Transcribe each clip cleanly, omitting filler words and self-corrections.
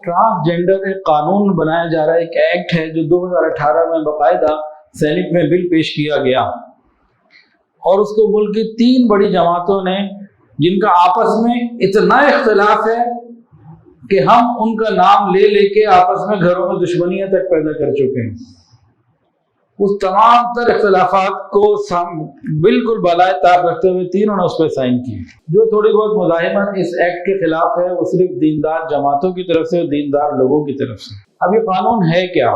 Transgender ایک قانون بنایا جا رہا ہے، ایک ایکٹ ہے جو 2018 میں باقاعدہ سینٹ میں بل پیش کیا گیا، اور اس کو ملک کی 3 بڑی جماعتوں نے، جن کا آپس میں اتنا اختلاف ہے کہ ہم ان کا نام لے لے کے آپس میں گھروں میں دشمنیاں تک پیدا کر چکے ہیں، اس تمام تر اختلافات کو بالکل بالائے طاق رکھتے ہوئے تینوں نے اس پہ سائن کی۔ جو تھوڑی بہت مزاحمت اس ایکٹ کے خلاف ہے وہ صرف دیندار جماعتوں کی طرف سے، دیندار لوگوں کی طرف سے۔ اب یہ قانون ہے کیا؟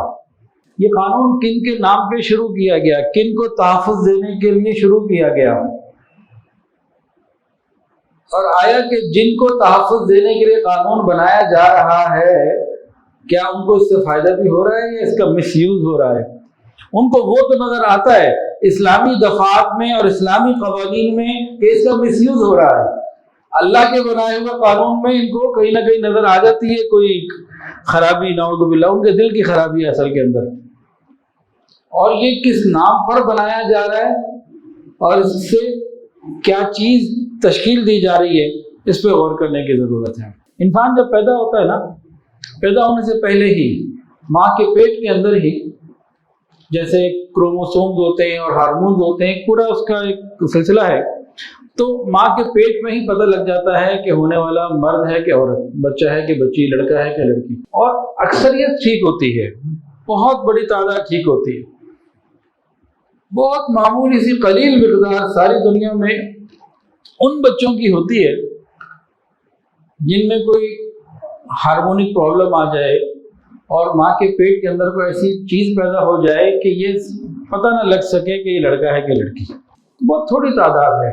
یہ قانون کن کے نام پہ شروع کیا گیا، کن کو تحفظ دینے کے لیے شروع کیا گیا، اور آیا کہ جن کو تحفظ دینے کے لیے قانون بنایا جا رہا ہے کیا ان کو اس سے فائدہ بھی ہو رہا ہے یا اس کا مس یوز ہو رہا ہے؟ ان کو وہ تو نظر آتا ہے اسلامی دفعات میں اور اسلامی قوانین میں کہ اس کا مس یوز ہو رہا ہے۔ اللہ کے بنائے ہوئے قانون میں ان کو کہیں نہ کہیں نظر آ جاتی ہے کوئی خرابی، نعوذ باللہ، ان کے دل کی خرابی ہے اصل کے اندر، اور یہ کس نام پر بنایا جا رہا ہے اور اس سے کیا چیز تشکیل دی جا رہی ہے، اس پہ غور کرنے کی ضرورت ہے۔ انسان جب پیدا ہوتا ہے نا، پیدا ہونے سے پہلے ہی ماں کے پیٹ کے اندر ہی جیسے کروموسومز ہوتے ہیں اور ہارمونز ہوتے ہیں، پورا اس کا ایک سلسلہ ہے، تو ماں کے پیٹ میں ہی پتہ لگ جاتا ہے کہ ہونے والا مرد ہے کہ عورت، بچہ ہے کہ بچی، لڑکا ہے کہ لڑکی، اور اکثریت ٹھیک ہوتی ہے، بہت بڑی تعداد ٹھیک ہوتی ہے، بہت معمولی سی قلیل مقدار ساری دنیا میں ان بچوں کی ہوتی ہے جن میں کوئی ہارمونک پرابلم آ جائے اور ماں کے پیٹ کے اندر کوئی ایسی چیز پیدا ہو جائے کہ یہ پتہ نہ لگ سکے کہ یہ لڑکا ہے کہ لڑکی۔ بہت تھوڑی تعداد ہے،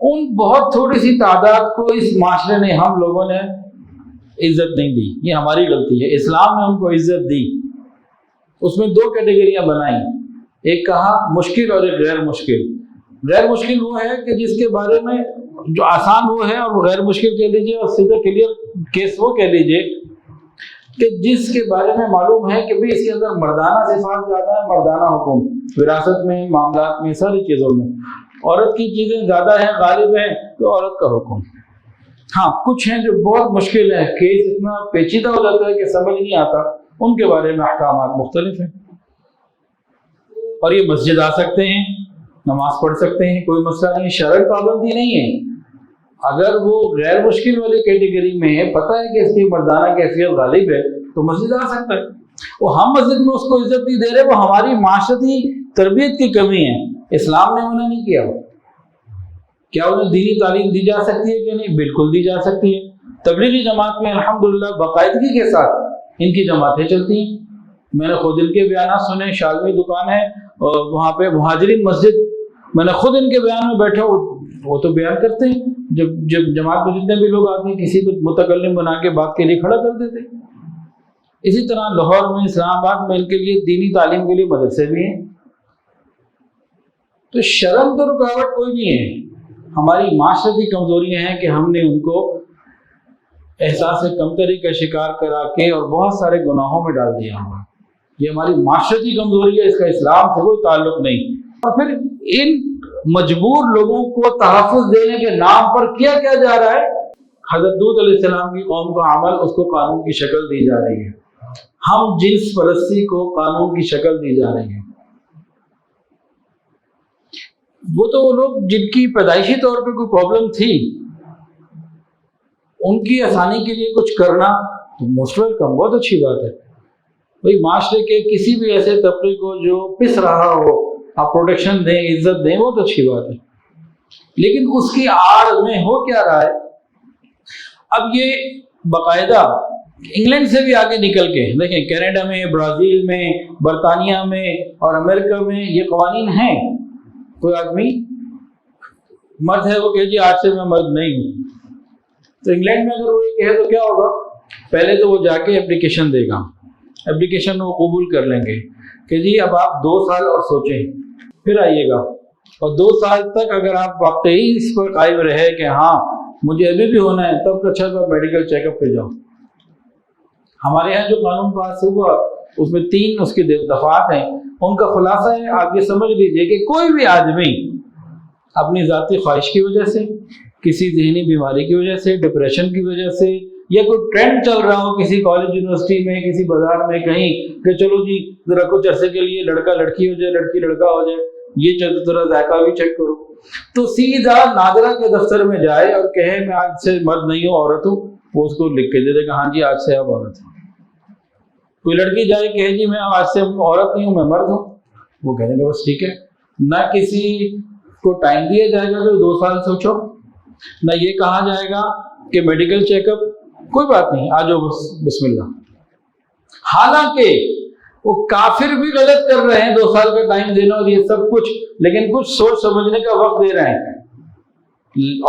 ان بہت تھوڑی سی تعداد کو اس معاشرے نے، ہم لوگوں نے عزت نہیں دی، یہ ہماری غلطی ہے۔ اسلام نے ان کو عزت دی، اس میں 2 کیٹیگریاں بنائیں، ایک کہا مشکل اور ایک غیر مشکل۔ غیر مشکل وہ ہے کہ جس کے بارے میں جو آسان وہ ہے، اور وہ غیر مشکل کہہ لیجیے، اور سیدھا کلیئر کیس وہ کہہ لیجیے کہ جس کے بارے میں معلوم ہے کہ بھی اس کے اندر مردانہ صفات زیادہ ہے، مردانہ حکم، وراثت میں، معاملات میں، ساری چیزوں میں عورت کی چیزیں زیادہ ہیں، غالب ہیں، تو عورت کا حکم۔ ہاں کچھ ہیں جو بہت مشکل ہے، کیس اتنا پیچیدہ ہو جاتا ہے کہ سمجھ نہیں آتا، ان کے بارے میں احکامات مختلف ہیں، اور یہ مسجد آ سکتے ہیں، نماز پڑھ سکتے ہیں، کوئی مسئلہ نہیں، شرعی پابندی نہیں ہے۔ اگر وہ غیر مشکل والی کیٹیگری میں ہے، پتہ ہے کہ اس کی مردانہ کیفیت غالب ہے، تو مسجد آ سکتا ہے۔ وہ ہم مسجد میں اس کو عزت نہیں دے رہے، وہ ہماری معاشرتی تربیت کی کمی ہے، اسلام نے منع نہیں کیا۔ کیا انہیں دینی تعلیم دی جا سکتی ہے کہ نہیں؟ بالکل دی جا سکتی ہے۔ تبلیغی جماعت میں الحمدللہ باقاعدگی کے ساتھ ان کی جماعتیں چلتی ہیں، میں نے خود ان کے بیانات سنے، شالوی دکان ہے اور وہاں پہ مہاجرین مسجد، میں نے خود ان کے بیان میں بیٹھا، وہ تو بیان کرتے ہیں، جب جماعت میں جتنے بھی لوگ آتے ہیں کسی کو متکلم بنا کے بات کے لیے کھڑا کر دیتے ہیں۔ اسی طرح لاہور میں، اسلام آباد میں ان کے لیے دینی تعلیم کے لیے مدرسے بھی ہیں۔ تو شرم تو رکاوٹ کوئی نہیں ہے، ہماری معاشرتی کمزوریاں ہیں کہ ہم نے ان کو احساس کمتری کا شکار کرا کے اور بہت سارے گناہوں میں ڈال دیا ہوا۔ یہ ہماری معاشرتی کمزوری ہے، اس کا اسلام سے کوئی تعلق نہیں۔ اور پھر ان مجبور لوگوں کو تحفظ دینے کے نام پر کیا جا رہا ہے؟ حضرت لوط علیہ السلام کی قوم کا عمل، اس کو قانون کی شکل دی جا رہی ہے، ہم جنس پرستی کو قانون کی شکل دی جا رہی ہے۔ وہ تو وہ لوگ جن کی پیدائشی طور پہ کوئی پرابلم تھی، ان کی آسانی کے لیے کچھ کرنا موسٹ ویلکم، بہت اچھی بات ہے۔ بھئی معاشرے کے کسی بھی ایسے طبقے کو جو پس رہا ہو، آپ پروٹیکشن دیں، عزت دیں، بہت اچھی بات ہے، لیکن اس کی آڑ میں ہو کیا رہا ہے؟ اب یہ باقاعدہ انگلینڈ سے بھی آگے نکل کے دیکھیں، کینیڈا میں، برازیل میں، برطانیہ میں اور امریکہ میں یہ قوانین ہیں۔ کوئی آدمی مرد ہے، وہ کہے جی آج سے میں مرد نہیں ہوں، تو انگلینڈ میں اگر وہ یہ کہے تو کیا ہوگا؟ پہلے تو وہ جا کے اپلیکیشن دے گا، اپلیکیشن وہ قبول کر لیں گے کہ جی اب آپ 2 سال اور سوچیں، پھر آئیے گا، اور 2 سال تک اگر آپ واقعی اس پر قائم رہے کہ ہاں مجھے ابھی بھی ہونا ہے، تب اچھا تو میڈیکل چیک اپ پہ جاؤ۔ ہمارے یہاں جو قانون پاس ہوا اس میں 3 اس کی دفعات ہیں، ان کا خلاصہ ہے، آپ یہ سمجھ لیجئے کہ کوئی بھی آدمی اپنی ذاتی خواہش کی وجہ سے، کسی ذہنی بیماری کی وجہ سے، ڈپریشن کی وجہ سے، یا کوئی ٹرینڈ چل رہا ہو کسی کالج یونیورسٹی میں, کسی بازار میں کہیں, کہ چلو جی ذرا کچھ عرصے کے لیے لڑکا لڑکی ہو جائے, لڑکی لڑکا ہو جائے, یہ چلتے ذرا ذائقہ بھی چیک کرو, تو سیدھا نادرہ کے دفتر میں جائے اور کہے میں آج سے مرد نہیں ہوں, عورت ہوں, وہ اس کو لکھ کے دے دے کہ ہاں جی آج سے آپ عورت ہیں. کوئی لڑکی جائے کہے جی میں آج سے عورت نہیں ہوں, میں مرد ہوں, وہ کہہ دیں گے بس ٹھیک ہے. نہ کسی کو ٹائم دیا جائے گا کہ 2 سال سوچو, نہ یہ کہا جائے گا کہ میڈیکل چیک اپ, کوئی بات نہیں آ جاؤ بس بسم اللہ. حالانکہ وہ کافر بھی غلط کر رہے ہیں 2 سال کا ٹائم دینا اور یہ سب کچھ, لیکن کچھ سوچ سمجھنے کا وقت دے رہے ہیں,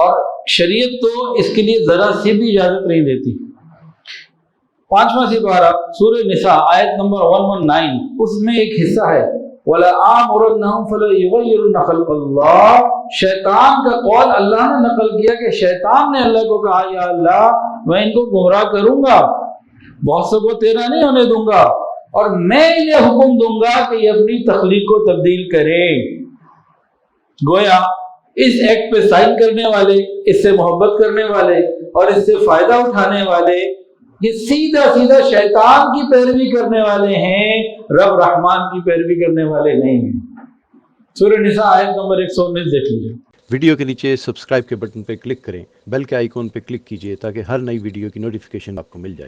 اور شریعت تو اس کے لیے ذرا سی بھی اجازت نہیں دیتی. 5واں سپارہ سورہ نساء آیت نمبر 119, اس میں ایک حصہ ہے وَلَآمُرَنَّهُمْ فَلَيُغَيِّرُنَّ خَلْقَ اللَّهِ. شیطان کا قول اللہ نے نقل کیا کہ شیطان نے اللہ کو کہا یا اللہ میں ان کو گمراہ کروں گا, بہت سے کو تیرا نہیں ہونے دوں گا, اور میں انہیں حکم دوں گا کہ یہ اپنی تخلیق کو تبدیل کریں. گویا اس ایکٹ پہ سائن کرنے والے, اس سے محبت کرنے والے اور اس سے فائدہ اٹھانے والے یہ سیدھا سیدھا شیطان کی پیروی کرنے والے ہیں, رب رحمان کی پیروی کرنے والے نہیں ہیں. سورہ نساء آیت نمبر 119 دیکھ لیجیے. ویڈیو کے نیچے سبسکرائب کے بٹن پہ کلک کریں, بیل کے آئیکن پہ کلک کیجیے تاکہ ہر نئی ویڈیو کی نوٹیفیکیشن آپ کو مل جائے.